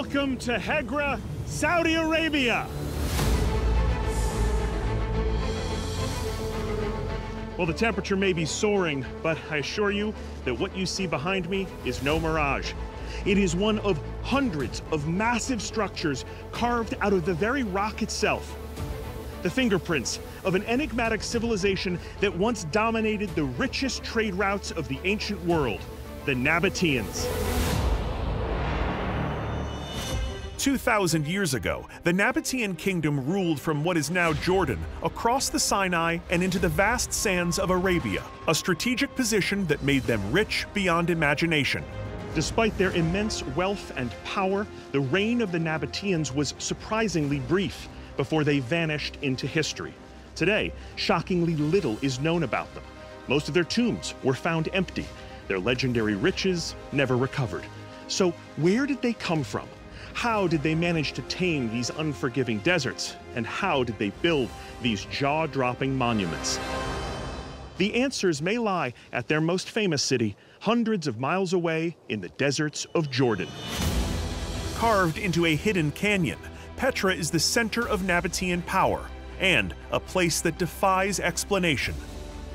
Welcome to Hegra, Saudi Arabia. Well, the temperature may be soaring, but I assure you that what you see behind me is no mirage. It is one of hundreds of massive structures carved out of the very rock itself. The fingerprints of an enigmatic civilization that once dominated the richest trade routes of the ancient world, the Nabateans. 2,000 years ago, the Nabatean kingdom ruled from what is now Jordan, across the Sinai and into the vast sands of Arabia, a strategic position that made them rich beyond imagination. Despite their immense wealth and power, the reign of the Nabateans was surprisingly brief before they vanished into history. Today, shockingly little is known about them. Most of their tombs were found empty. Their legendary riches never recovered. So where did they come from? How did they manage to tame these unforgiving deserts? And how did they build these jaw-dropping monuments? The answers may lie at their most famous city, hundreds of miles away in the deserts of Jordan. Carved into a hidden canyon, Petra is the center of Nabatean power and a place that defies explanation.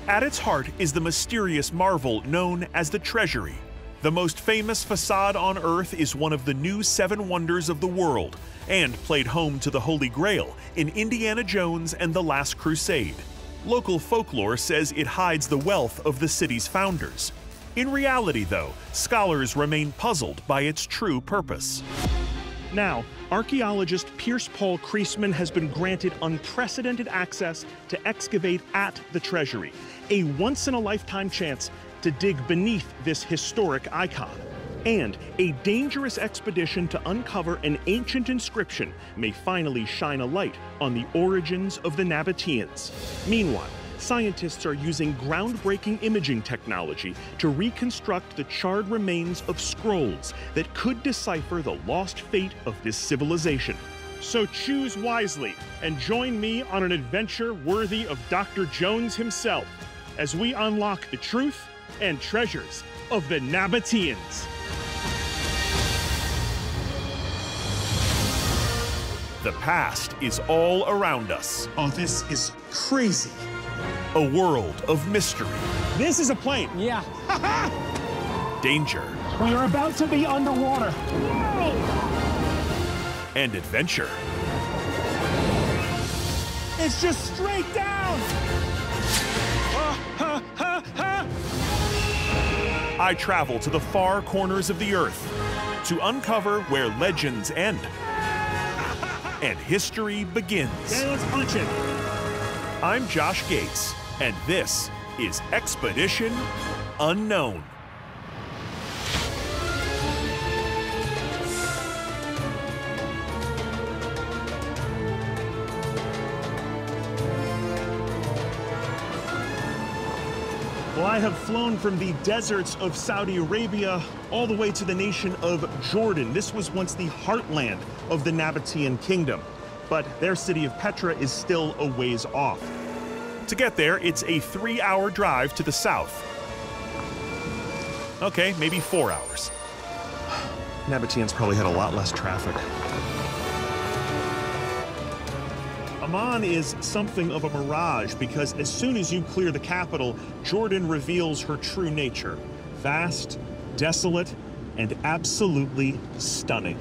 At its heart is the mysterious marvel known as the Treasury. The most famous facade on Earth is one of the new 7 wonders of the world and played home to the Holy Grail in Indiana Jones and the Last Crusade. Local folklore says it hides the wealth of the city's founders. In reality, though, scholars remain puzzled by its true purpose. Now, archaeologist Pierce Paul Kreisman has been granted unprecedented access to excavate at the Treasury, a once-in-a-lifetime chance to dig beneath this historic icon. And a dangerous expedition to uncover an ancient inscription may finally shine a light on the origins of the Nabateans. Meanwhile, scientists are using groundbreaking imaging technology to reconstruct the charred remains of scrolls that could decipher the lost fate of this civilization. So choose wisely and join me on an adventure worthy of Dr. Jones himself as we unlock the truth and treasures of the Nabateans. The past is all around us. Oh, this is crazy. A world of mystery. This is a plane. Yeah. Danger. We are about to be underwater. Whoa! And adventure. It's just straight down. I travel to the far corners of the earth to uncover where legends end and history begins. Okay, let's punch it. I'm Josh Gates, and this is Expedition Unknown. Well, I have flown from the deserts of Saudi Arabia all the way to the nation of Jordan. This was once the heartland of the Nabatean kingdom, but their city of Petra is still a ways off. To get there, it's a 3-hour drive to the south. Okay, maybe 4 hours. Nabateans probably had a lot less traffic. Amman is something of a mirage because as soon as you clear the capital, Jordan reveals her true nature. Vast, desolate, and absolutely stunning.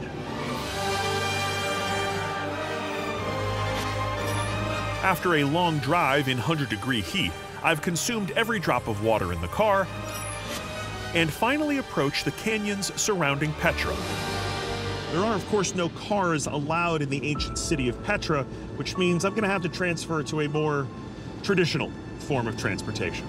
After a long drive in 100-degree heat, I've consumed every drop of water in the car and finally approached the canyons surrounding Petra. There are, of course, no cars allowed in the ancient city of Petra, which means I'm going to have to transfer to a more traditional form of transportation.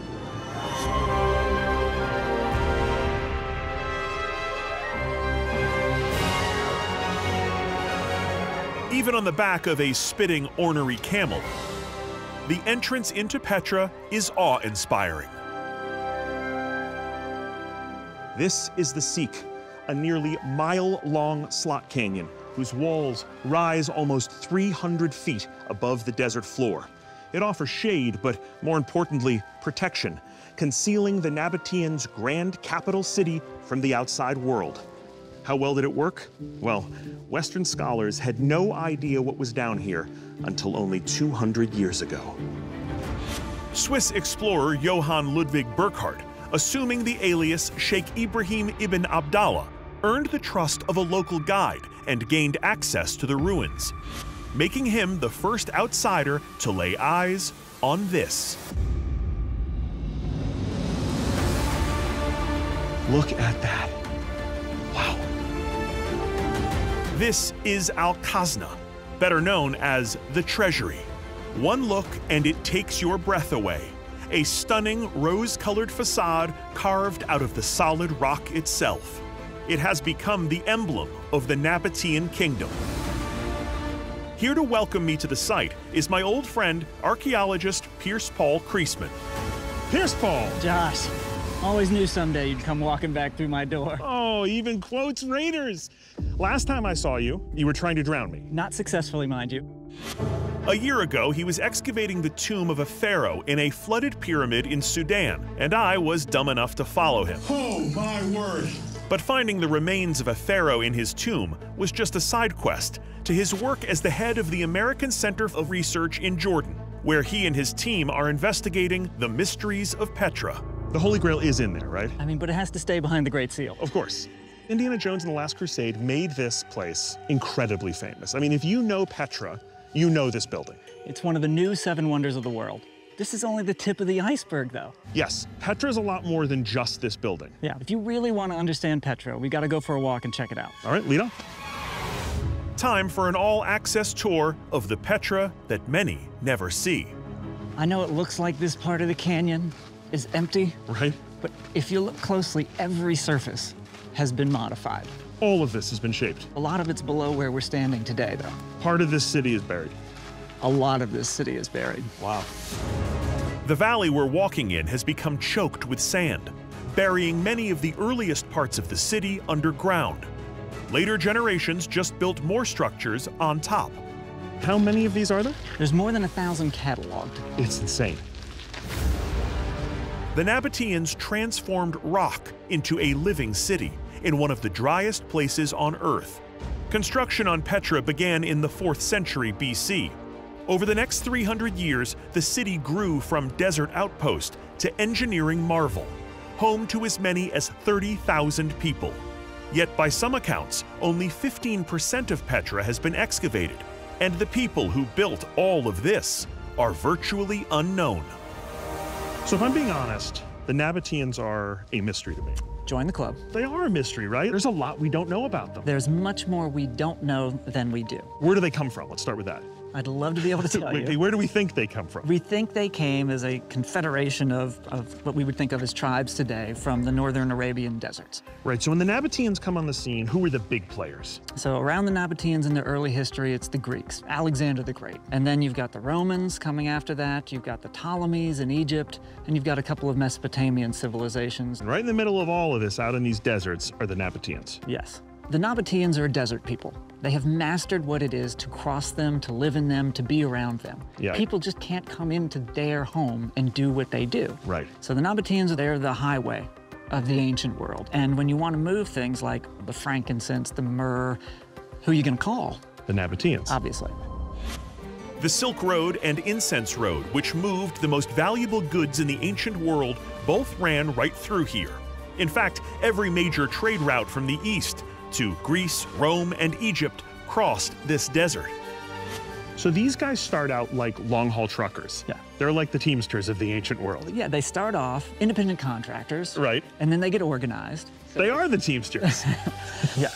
Even on the back of a spitting, ornery camel, the entrance into Petra is awe-inspiring. This is the Seek, a nearly mile-long slot canyon whose walls rise almost 300 feet above the desert floor. It offers shade, but more importantly, protection, concealing the Nabateans' grand capital city from the outside world. How well did it work? Well, Western scholars had no idea what was down here until only 200 years ago. Swiss explorer Johann Ludwig Burckhardt, assuming the alias Sheikh Ibrahim ibn Abdallah, earned the trust of a local guide and gained access to the ruins, making him the first outsider to lay eyes on this. Look at that. Wow. This is Al-Khazna, better known as the Treasury. One look and it takes your breath away. A stunning rose-colored facade carved out of the solid rock itself. It has become the emblem of the Nabatean kingdom. Here to welcome me to the site is my old friend, archaeologist Pierce Paul Kriesman. Pierce Paul! Josh, always knew someday you'd come walking back through my door. Oh, even quotes raiders. Last time I saw you, you were trying to drown me. Not successfully, mind you. A year ago, he was excavating the tomb of a pharaoh in a flooded pyramid in Sudan, and I was dumb enough to follow him. Oh, my word. But finding the remains of a pharaoh in his tomb was just a side quest to his work as the head of the American Center of Research in Jordan, where he and his team are investigating the mysteries of Petra. The Holy Grail is in there, right? I mean, but it has to stay behind the Great Seal. Of course. Indiana Jones and the Last Crusade made this place incredibly famous. I mean, if you know Petra, you know this building. It's one of the new 7 wonders of the world. This is only the tip of the iceberg, though. Yes, Petra's a lot more than just this building. Yeah, if you really want to understand Petra, we got to go for a walk and check it out. All right, lead off. Time for an all-access tour of the Petra that many never see. I know it looks like this part of the canyon is empty, Right? but if you look closely, every surface has been modified. All of this has been shaped. A lot of it's below where we're standing today, though. Part of this city is buried. A lot of this city is buried. Wow. The valley we're walking in has become choked with sand, burying many of the earliest parts of the city underground. Later generations just built more structures on top. How many of these are there? There's more than 1,000 cataloged. It's insane. The Nabateans transformed rock into a living city in one of the driest places on Earth. Construction on Petra began in the 4th century BC. Over the next 300 years, the city grew from desert outpost to engineering marvel, home to as many as 30,000 people. Yet by some accounts, only 15% of Petra has been excavated, and the people who built all of this are virtually unknown. So if I'm being honest, the Nabateans are a mystery to me. Join the club. They are a mystery, right? There's a lot we don't know about them. There's much more we don't know than we do. Where do they come from? Let's start with that. I'd love to be able to tell you. Where do we think they come from? We think they came as a confederation of what we would think of as tribes today from the northern Arabian deserts. Right, so when the Nabateans come on the scene, who are the big players? So around the Nabateans in their early history, it's the Greeks, Alexander the Great. And then you've got the Romans coming after that, you've got the Ptolemies in Egypt, and you've got a couple of Mesopotamian civilizations. And right in the middle of all of this, out in these deserts, are the Nabateans. Yes. The Nabateans are a desert people. They have mastered what it is to cross them, to live in them, to be around them. Yeah. People just can't come into their home and do what they do. Right. So the Nabateans, they're the highway of the ancient world. And when you want to move things like the frankincense, the myrrh, who are you going to call? The Nabateans. Obviously. The Silk Road and Incense Road, which moved the most valuable goods in the ancient world, both ran right through here. In fact, every major trade route from the east to Greece, Rome, and Egypt crossed this desert. So these guys start out like long-haul truckers. Yeah. They're like the Teamsters of the ancient world. Yeah, they start off independent contractors. Right. And then they get organized. They are the Teamsters. Yeah.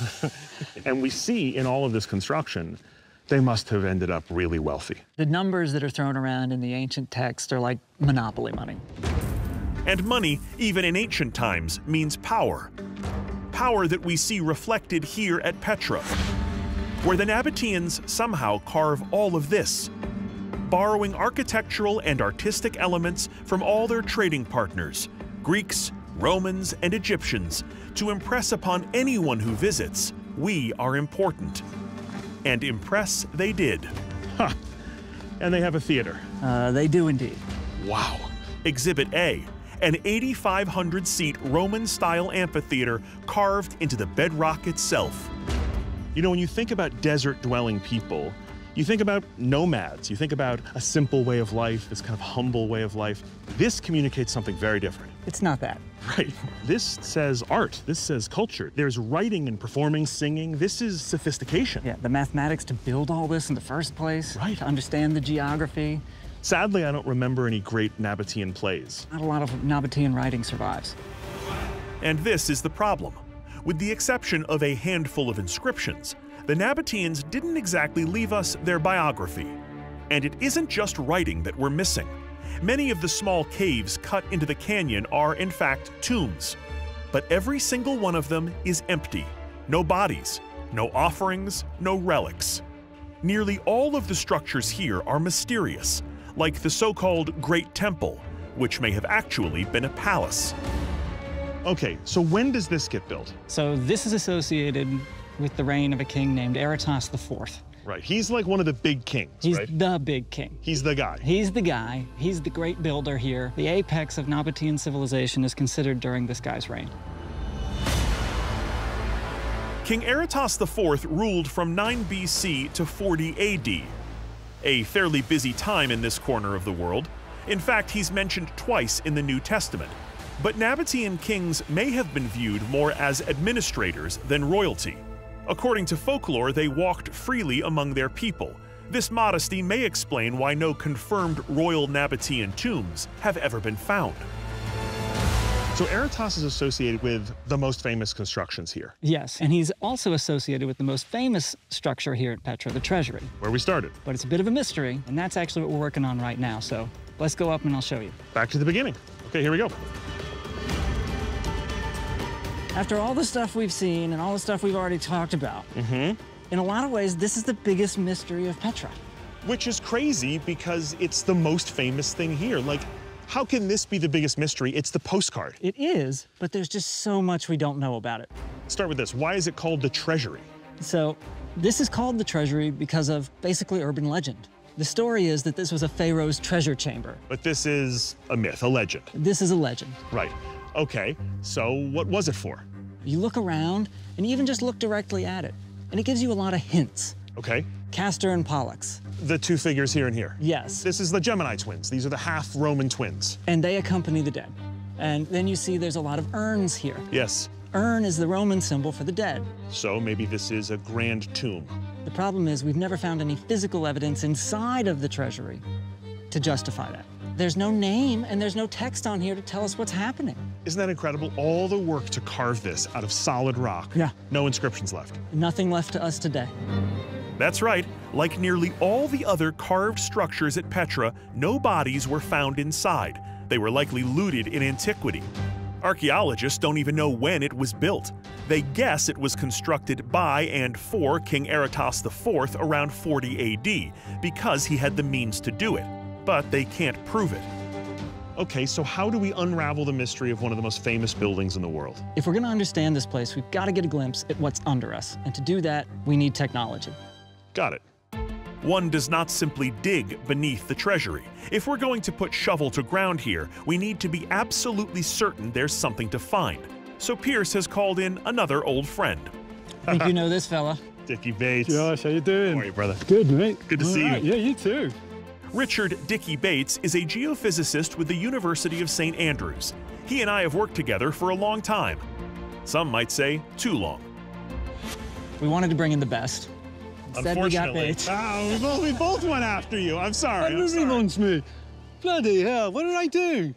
And we see in all of this construction, they must have ended up really wealthy. The numbers that are thrown around in the ancient text are like monopoly money. And money, even in ancient times, means power. Power that we see reflected here at Petra, where the Nabateans somehow carve all of this, borrowing architectural and artistic elements from all their trading partners, Greeks, Romans, and Egyptians, to impress upon anyone who visits, we are important. And impress they did. Huh. And they have a theater. They do indeed. Wow. Exhibit A, an 8,500-seat Roman-style amphitheater carved into the bedrock itself. You know, when you think about desert-dwelling people, you think about nomads, you think about a simple way of life, this kind of humble way of life. This communicates something very different. It's not that. Right. This says art, this says culture. There's writing and performing, singing. This is sophistication. Yeah, the mathematics to build all this in the first place, Right. to understand the geography. Sadly, I don't remember any great Nabatean plays. Not a lot of Nabatean writing survives. And this is the problem. With the exception of a handful of inscriptions, the Nabateans didn't exactly leave us their biography. And it isn't just writing that we're missing. Many of the small caves cut into the canyon are, in fact, tombs. But every single one of them is empty. No bodies, no offerings, no relics. Nearly all of the structures here are mysterious, like the so-called Great Temple, which may have actually been a palace. Okay, so when does this get built? So this is associated with the reign of a king named Aratos IV. Right, he's like one of the big kings, He's right? the big king. He's the guy. He's the guy. He's the great builder here. The apex of Nabatean civilization is considered during this guy's reign. King Aratos IV ruled from 9 BC to 40 AD. A fairly busy time in this corner of the world. In fact, he's mentioned twice in the New Testament. But Nabatean kings may have been viewed more as administrators than royalty. According to folklore, they walked freely among their people. This modesty may explain why no confirmed royal Nabatean tombs have ever been found. So Aratos is associated with the most famous constructions here, Yes, and he's also associated with the most famous structure here at Petra, the treasury. where we started. But it's a bit of a mystery, and that's actually what we're working on right now. So let's go up and I'll show you. Back to the beginning. Okay, here we go. After all the stuff we've seen and all the stuff we've already talked about, in a lot of ways, this is the biggest mystery of Petra. Which is crazy because it's the most famous thing here. Like, how can this be the biggest mystery? It's the postcard. It is, but there's just so much we don't know about it. Start with this. Why is it called the treasury? So this is called the treasury because of basically urban legend. The story is that this was a pharaoh's treasure chamber. But this is a myth, a legend. This is a legend. Right. Okay, so what was it for? You look around and even just look directly at it, and it gives you a lot of hints. Okay. Castor and Pollux. The two figures here and here. Yes. This is the Gemini twins. These are the half Roman twins. And they accompany the dead. And then you see there's a lot of urns here. Yes. Urn is the Roman symbol for the dead. So maybe this is a grand tomb. The problem is we've never found any physical evidence inside of the treasury to justify that. There's no name and there's no text on here to tell us what's happening. Isn't that incredible? All the work to carve this out of solid rock. Yeah. No inscriptions left. Nothing left to us today. That's right, like nearly all the other carved structures at Petra, no bodies were found inside. They were likely looted in antiquity. Archaeologists don't even know when it was built. They guess it was constructed by and for King Aratos IV around 40 AD, because he had the means to do it. But they can't prove it. Okay, so how do we unravel the mystery of one of the most famous buildings in the world? If we're going to understand this place, we've got to get a glimpse at what's under us. And to do that, we need technology. Got it. One does not simply dig beneath the treasury. If we're going to put shovel to ground here, we need to be absolutely certain there's something to find. So Pierce has called in another old friend. I think you know this fella. Dickie Bates. Josh, how you doing? How are you, brother? Good, mate. Good to see you. Yeah, you too. Richard Dickie Bates is a geophysicist with the University of St. Andrews. He and I have worked together for a long time. Some might say too long. We wanted to bring in the best. Instead, we got Unfortunately. Bates. Oh, we both went after you. I'm sorry. I'm Everybody sorry. wants me. Bloody hell, what did I do?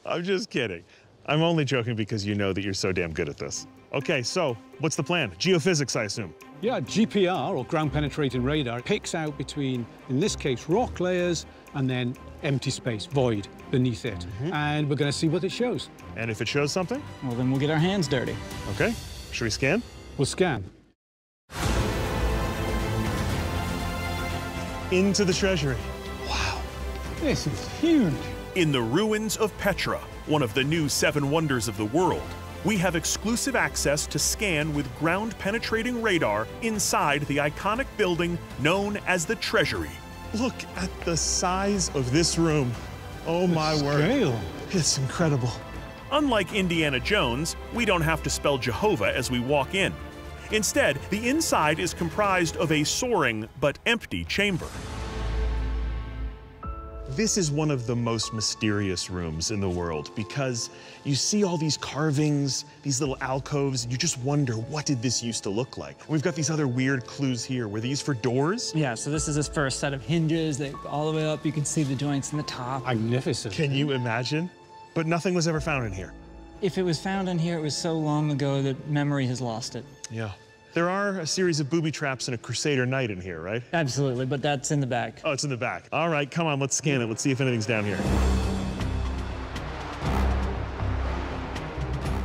I'm just kidding. I'm only joking because you know that you're so damn good at this. Okay, so what's the plan? Geophysics, I assume. Yeah, GPR, or ground penetrating radar, picks out between, in this case, rock layers and then empty space, void, beneath it. And we're going to see what it shows. And if it shows something, Well, then we'll get our hands dirty. okay. Should we scan? We'll scan. Into the treasury. This is huge. In the ruins of Petra, one of the new 7 wonders of the world, we have exclusive access to scan with ground-penetrating radar inside the iconic building known as the Treasury. Look at the size of this room. Oh my word. Scale. It's incredible. Unlike Indiana Jones, we don't have to spell Jehovah as we walk in. Instead, the inside is comprised of a soaring but empty chamber. This is one of the most mysterious rooms in the world because you see all these carvings, these little alcoves, and you just wonder, what did this used to look like? We've got these other weird clues here. Were these for doors? Yeah, so this is his first set of hinges. They go all the way up. You can see the joints in the top. Magnificent. Can you imagine? But nothing was ever found in here. If it was found in here, it was so long ago that memory has lost it. Yeah. There are a series of booby traps and a Crusader knight in here, right? Absolutely, but that's in the back. Oh, it's in the back. All right, come on, let's scan it. Let's see if anything's down here.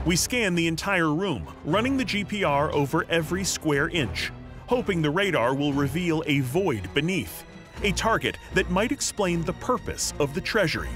We scan the entire room, running the GPR over every square inch, hoping the radar will reveal a void beneath, a target that might explain the purpose of the treasury.